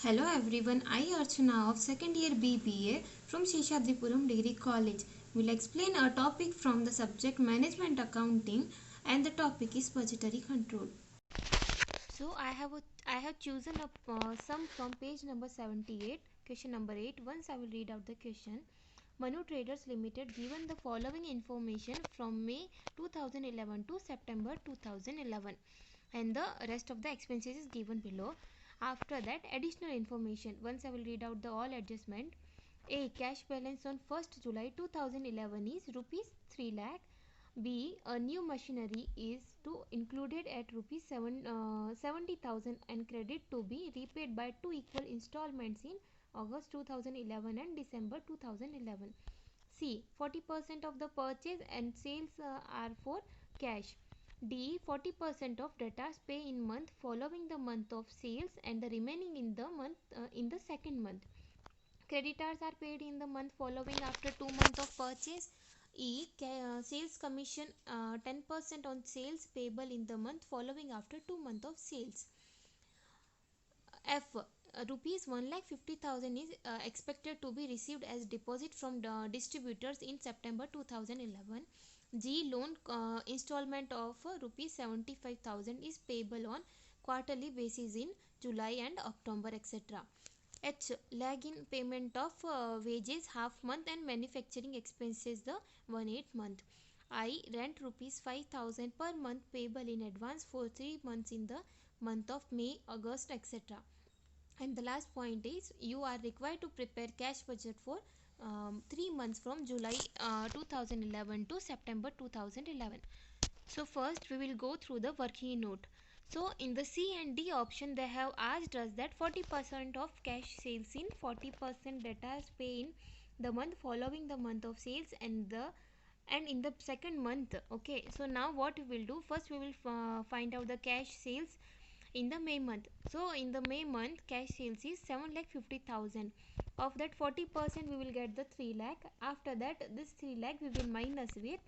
Hello everyone, I Archana of second year BBA from Sheshabdipuram Degree College will explain a topic from the subject Management Accounting, and the topic is budgetary control. So I have chosen a sum from page number 78, question number 8. Once I will read out the question. Manu Traders Limited given the following information from May 2011 to September 2011, and the rest of the expenses is given below. After that, additional information. Once I will read out the all adjustment. A. Cash balance on 1st July 2011 is rupees 3 lakh. B. A new machinery is to included at rupees 70,000 and credit to be repaid by two equal installments in August 2011 and December 2011. C. 40% of the purchase and sales are for cash. D. 40% of debtors pay in month following the month of sales and the remaining in the month in the second month. Creditors are paid in the month following after 2 months of purchase. E. Sales commission 10% on sales payable in the month following after 2 months of sales. F. Rupees 1,50,000 is expected to be received as deposit from the distributors in September 2011. G. Loan installment of rupees 75,000 is payable on quarterly basis in July and October, etc. H. Lag in payment of wages half month and manufacturing expenses the 1/8 month. I. Rent rupees 5,000 per month payable in advance for 3 months in the month of May, August, etc. And the last point is you are required to prepare cash budget for 3 months from July 2011 to September 2011. So first we will go through the working note. So in the C and D option they have asked us that 40% of cash sales in, 40% debtors pay in the month following the month of sales and in the second month. Okay, so now what we will do, first we will find out the cash sales in the May month. So in the May month cash sales is 7,50,000. Of that 40% we will get the 3 lakh. After that this 3 lakh we will minus with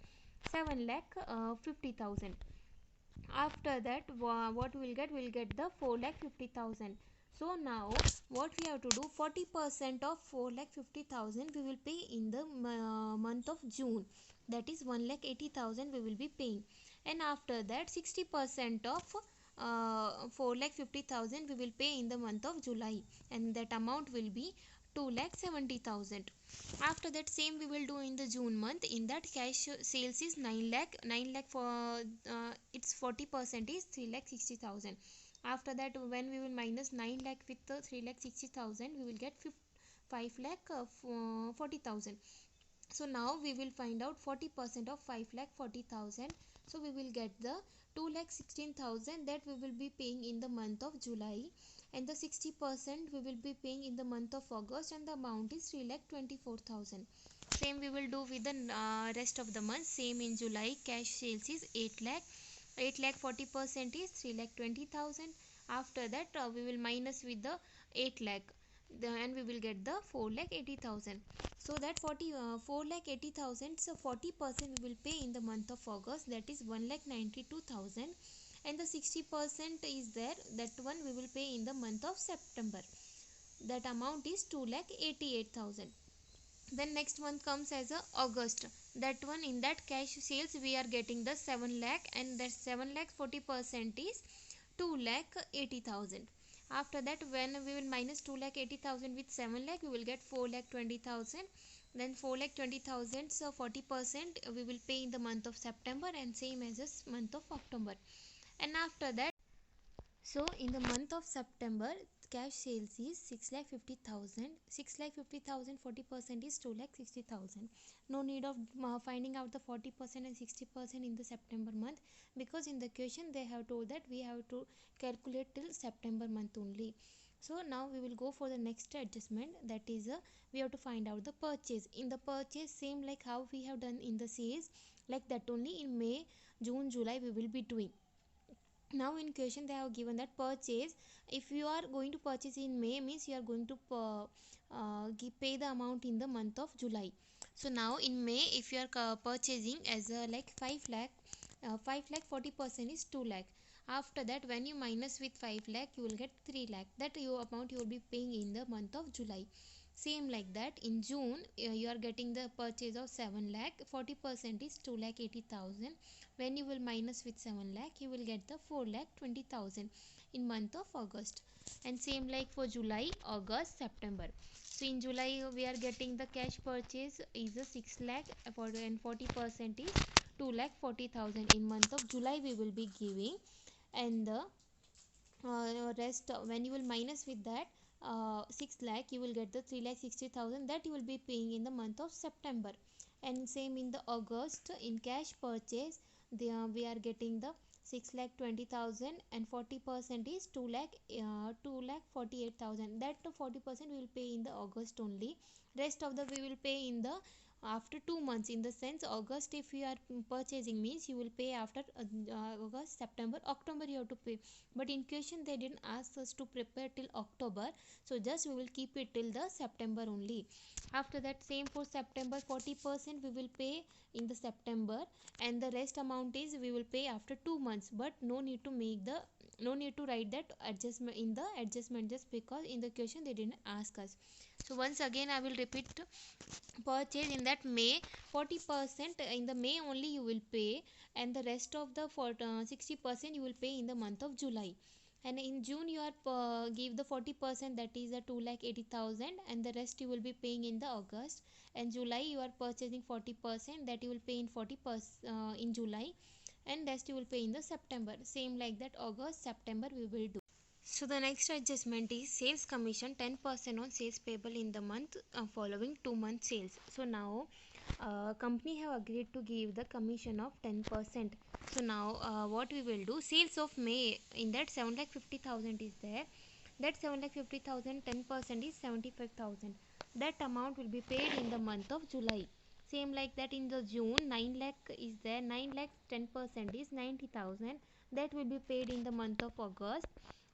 7,50,000. After that what we will get the 4,50,000. So now what we have to do, 40% of 4,50,000 we will pay in the month of June, that is 1,80,000 we will be paying, and after that 60% of 4,50,000 we will pay in the month of July, and that amount will be 2,70,000. After that same we will do in the June month. In that cash sales is 9 lakh for its 40% is 3,60,000. After that when we will minus 9 lakh with the 3,60,000 we will get 5 lakh 40,000. So now we will find out 40% of 5,40,000. So we will get the 2,16,000 that we will be paying in the month of July, and the 60% we will be paying in the month of August, and the amount is 3,24,000. Same we will do with the rest of the month. Same in July cash sales is 8 lakh. 8 lakh 40% is 3,20,000. After that we will minus with the 8 lakh, and we will get the 4,80,000. So that 4,80,000, so 40% we will pay in the month of August, that is 1,92,000, and the 60% is there, that one we will pay in the month of September, that amount is 2,88,000. Then next month comes as a August, that one in that cash sales we are getting the 7 lakh, and that 7 lakh 40% is 2,80,000. After that when we will minus 2,80,000 with 7 lakh we will get 4,20,000. Then 4,20,000, so 40% we will pay in the month of September, and same as this month of October. And after that, so in the month of September cash sales is 6,50,000. 6,50,000 40% is 2,60,000. No need of finding out the 40% and 60% in the September month, because in the question they have told that we have to calculate till September month only. So now we will go for the next adjustment, that is we have to find out the purchase. In the purchase same like how we have done in the sales, like that only in May, June, July we will be doing. Now in question they have given that purchase, if you are going to purchase in May means you are going to pay the amount in the month of July. So now in May if you are purchasing as like 5 lakh, 5 lakh 40% is 2 lakh. After that, when you minus with 5 lakh, you will get 3 lakh. That your amount you will be paying in the month of July. Same like that, in June, you are getting the purchase of 7 lakh. 40% is 2 lakh 80,000. When you will minus with 7 lakh, you will get the 4 lakh 20,000 in month of August. And same like for July, August, September. So in July, we are getting the cash purchase is a 6 lakh and 40% is 2 lakh 40,000 in month of July we will be giving. And the rest, when you will minus with that 6 lakh, you will get the 3 lakh 60,000 that you will be paying in the month of September. And same in the August, in cash purchase, we are getting the 6 lakh 20,000 and 40% is 2 lakh 48,000. That 40% we will pay in the August only. Rest of the we will pay in the after 2 months. In the sense, August if you are purchasing means you will pay after August, September, October you have to pay. But in question they didn't ask us to prepare till October, so just we will keep it till the September only. After that, same for September, 40% we will pay in the September, and the rest amount is we will pay after 2 months. But no need to make the, no need to write that adjustment in the adjustment, just because in the question they didn't ask us. So once again I will repeat, purchase in that May, 40% in the May only you will pay, and the rest of the 60% you will pay in the month of July. And in June you are give the 40%, that is a 2 lakh 80,000, and the rest you will be paying in the August. And July you are purchasing 40%, that you will pay in 40% in July, and rest you will pay in the September. Same like that, August, September we will do. So the next adjustment is sales commission 10% on sales payable in the month following 2 month sales. So now company have agreed to give the commission of 10%. So now what we will do, sales of May, in that 7,50,000 is there. That 7,50,000, 10% is 75,000. That amount will be paid in the month of July. Same like that, in the June, 9 lakh is there. 9 lakh 10% is 90,000. That will be paid in the month of August.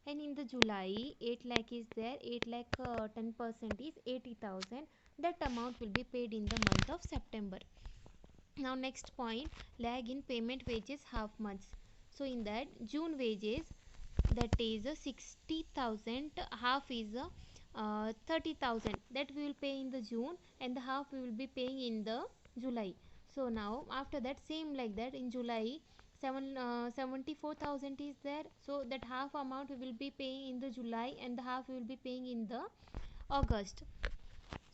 And in the July, 8 lakh is there. 8 lakh 10% is 80,000. That amount will be paid in the month of September. Now next point, lag in payment wages half months. So in that, June wages, that is 60,000, half is 30,000, that we will pay in the June, and the half we will be paying in the July. So now after that, same like that, in July, 74,000 is there. So that half amount we will be paying in the July, and the half we will be paying in the August.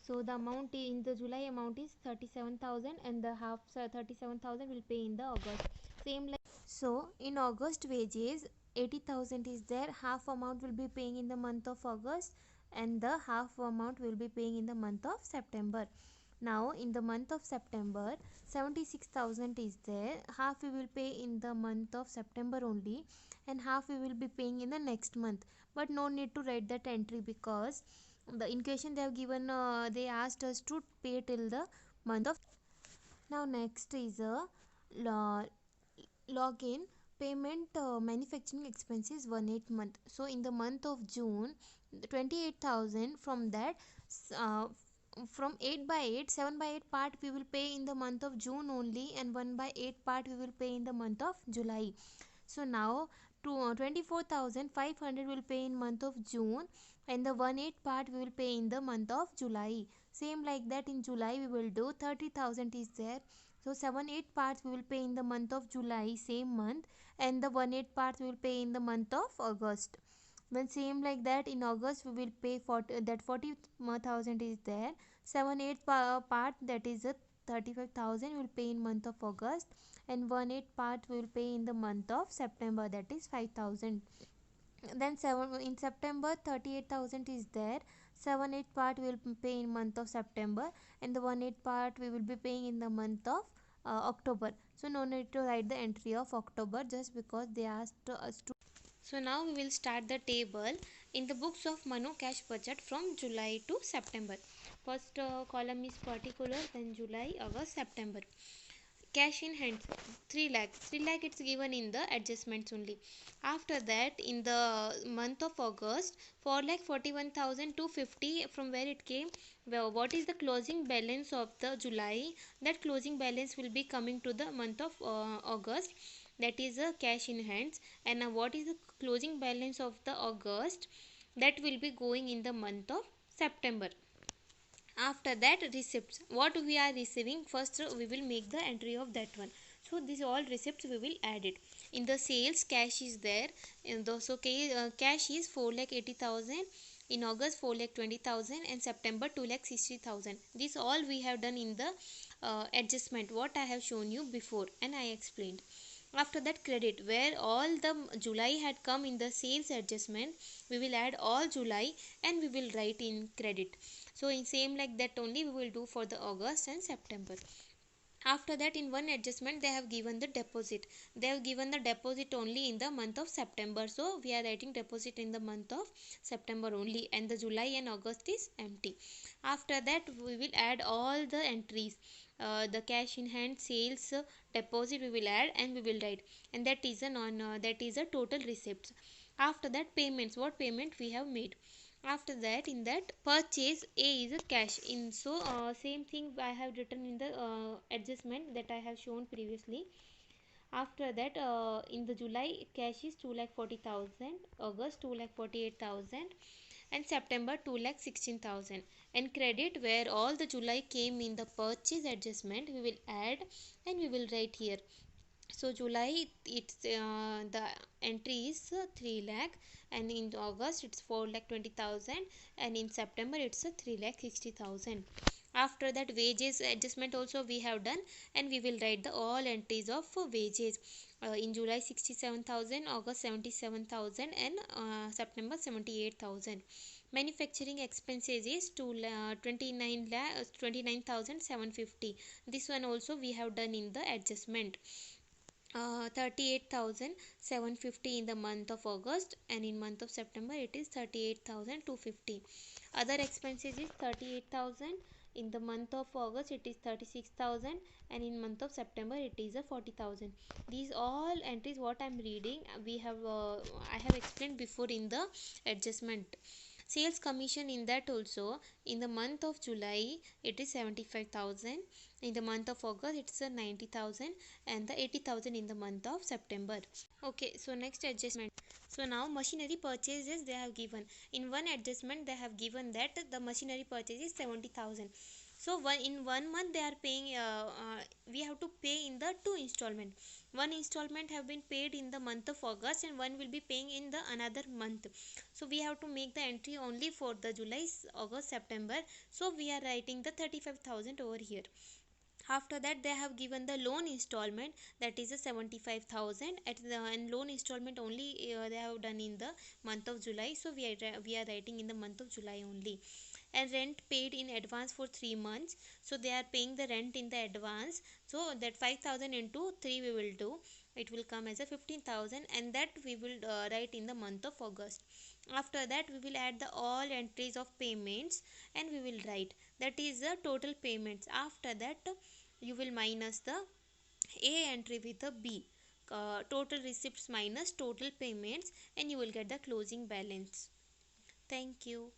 So the amount in the July amount is 37,000, and the half 37,000 will pay in the August. Same like, so in August wages 80,000 is there. Half amount will be paying in the month of August, and the half amount will be paying in the month of September. Now in the month of September, 76,000 is there. Half we will pay in the month of September only, and half we will be paying in the next month. But no need to write that entry, because the in question they have given, they asked us to pay till the month of. Now next is a login payment, manufacturing expenses 1/8 month. So in the month of June, 28,000, from that uh, from 8 by 8, 7 by 8 part we will pay in the month of June only, and 1 by 8 part we will pay in the month of July. So now 24,500 will pay in month of June, and the 1/8 part we will pay in the month of July. Same like that, in July we will do 30,000 is there. So 7/8 parts we will pay in the month of July, same month, and the 1/8 parts we will pay in the month of August. Then same like that, in August we will pay 40,000 is there. 7/8 part, that is a 35,000 will pay in month of August, and 1/8 part we will pay in the month of September, that is 5,000. Then in September, 38,000 is there. 7/8 part we will pay in month of September, and the 1/8 part we will be paying in the month of October. So no need to write the entry of October, just because they asked us to. So now we will start the table in the books of Manu cash budget from July to September. First column is particular, then July, August, September. Cash in hand 3 lakh. 3 lakh it's given in the adjustments only. After that, in the month of August, 4 lakh 41,250, from where it came. Well, what is the closing balance of the July? That closing balance will be coming to the month of August. that is a cash in hands. And now what is the closing balance of the August, that will be going in the month of September. After that, receipts, what we are receiving first, we will make the entry of that one. So these all receipts we will add it. In the sales, cash is there, in those, okay, cash is 4,80,000, in August 4,20,000, and September 2,60,000. This all we have done in the adjustment what I have shown you before and I explained. After that, credit, where all the July had come in the sales adjustment, we will add all July and we will write in credit. So in same like that only we will do for the August and September. After that, in one adjustment they have given the deposit. They have given the deposit only in the month of September, so we are writing deposit in the month of September only, and the July and August is empty. After that, we will add all the entries, the cash in hand, sales, deposit we will add and we will write, and that is a non that is a total receipts. After that, payments, what payment we have made. After that, in that purchase, A is a cash in, so same thing I have written in the adjustment that I have shown previously. After that, in the July, cash is 2,40,000, August 2,48,000, and September 2,16,000. And credit, where all the July came in the purchase adjustment, we will add and we will write here. So July, it's the entry is 3 lakh, and in August it's 4 lakh 20,000, and in September it's 3 lakh 60,000. After that, wages adjustment also we have done, and we will write the all entries of wages. In July 67,000, August 77,000, and September 78,000. Manufacturing expenses is 29,750. This one also we have done in the adjustment. 38,750 in the month of August, and in month of September it is 38,250. Other expenses is 38,000, in the month of August it is 36,000, and in month of September it is a 40,000. These all entries what I am reading, we have I have explained before in the adjustment. Sales commission, in that also, in the month of July it is 75,000, in the month of August it's a 90,000, and the 80,000 in the month of September. Okay, so next adjustment. So now machinery purchases they have given. In one adjustment they have given that the machinery purchase is 70,000. So in 1 month they are paying, we have to pay in the two installment. One installment have been paid in the month of August, and one will be paying in the another month. So we have to make the entry only for the July, August, September. So we are writing the 35,000 over here. After that, they have given the loan installment, that is a 75,000, at the and loan installment only they have done in the month of July, so we are writing in the month of July only. And rent paid in advance for 3 months, so they are paying the rent in the advance, so that 5,000 into 3 we will do, it will come as a 15,000, and that we will write in the month of August. After that, we will add the all entries of payments, and we will write that is the total payments. After that, you will minus the A entry with a B, total receipts minus total payments, and you will get the closing balance. Thank you.